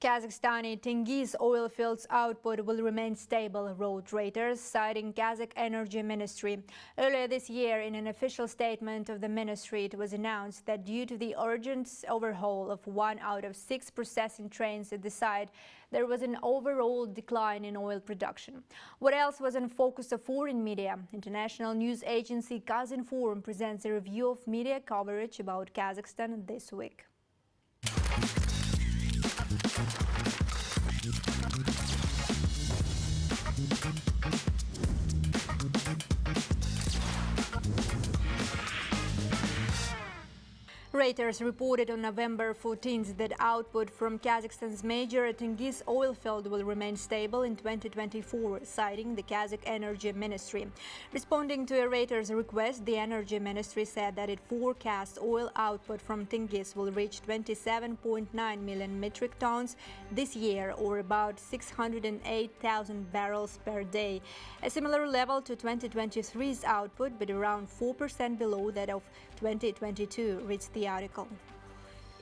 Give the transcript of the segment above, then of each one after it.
Kazakhstani Tengiz oil fields output will remain stable, wrote Reuters, citing Kazakh Energy Ministry. Earlier this year, in an official statement of the ministry, it was announced that due to the urgent overhaul of 1 out of 6 processing trains at the site, there was an overall decline in oil production. What else was in focus of foreign media? International news agency Kazakh presents a review of media coverage about Kazakhstan this week. Reuters reported on November 14th that output from Kazakhstan's major Tengiz oil field will remain stable in 2024, citing the Kazakh Energy Ministry. Responding to a Reuters request, the Energy Ministry said that it forecasts oil output from Tengiz will reach 27.9 million metric tons this year, or about 608,000 barrels per day, a similar level to 2023's output, but around 4% below that of 2022, reads the article.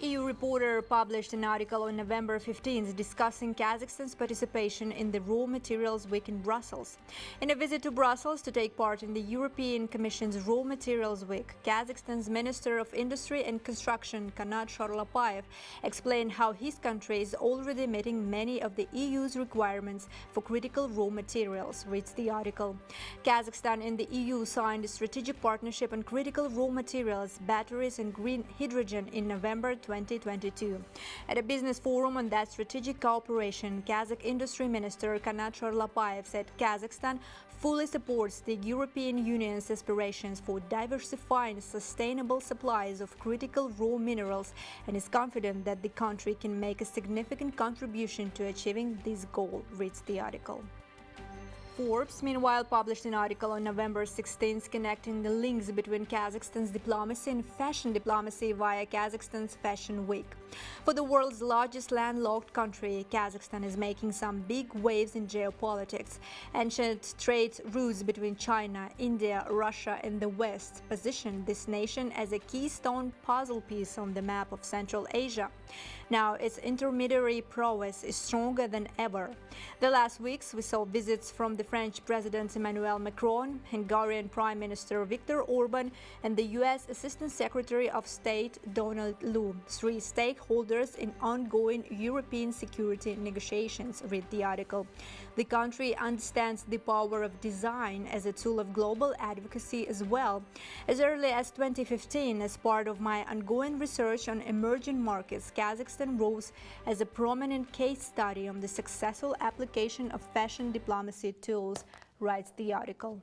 EU Reporter published an article on November 15th discussing Kazakhstan's participation in the Raw Materials Week in Brussels. In a visit to Brussels to take part in the European Commission's Raw Materials Week, Kazakhstan's Minister of Industry and Construction, Kazakh, explained how his country is already meeting many of the EU's requirements for critical raw materials, reads the article. Kazakhstan and the EU signed a strategic partnership on critical raw materials, batteries and green hydrogen in November 2022. At a business forum on that strategic cooperation, Kazakh Industry Minister Kazakh said Kazakhstan fully supports the European Union's aspirations for diversifying sustainable supplies of critical raw minerals and is confident that the country can make a significant contribution to achieving this goal, reads the article. Forbes, meanwhile, published an article on November 16th connecting the links between Kazakhstan's diplomacy and fashion diplomacy via Kazakhstan's Fashion Week. For the world's largest landlocked country, Kazakhstan is making some big waves in geopolitics. Ancient trade routes between China, India, Russia and the West position this nation as a keystone puzzle piece on the map of Central Asia. Now its intermediary prowess is stronger than ever. The last weeks we saw visits from the French President Emmanuel Macron, Hungarian Prime Minister Viktor Orban and the US Assistant Secretary of State Donald Lu, 3 stakeholders in ongoing European security negotiations, read the article. The country understands the power of design as a tool of global advocacy as well. As early as 2015, as part of my ongoing research on emerging markets, Kazakhstan rose as a prominent case study on the successful application of fashion diplomacy tools, writes the article.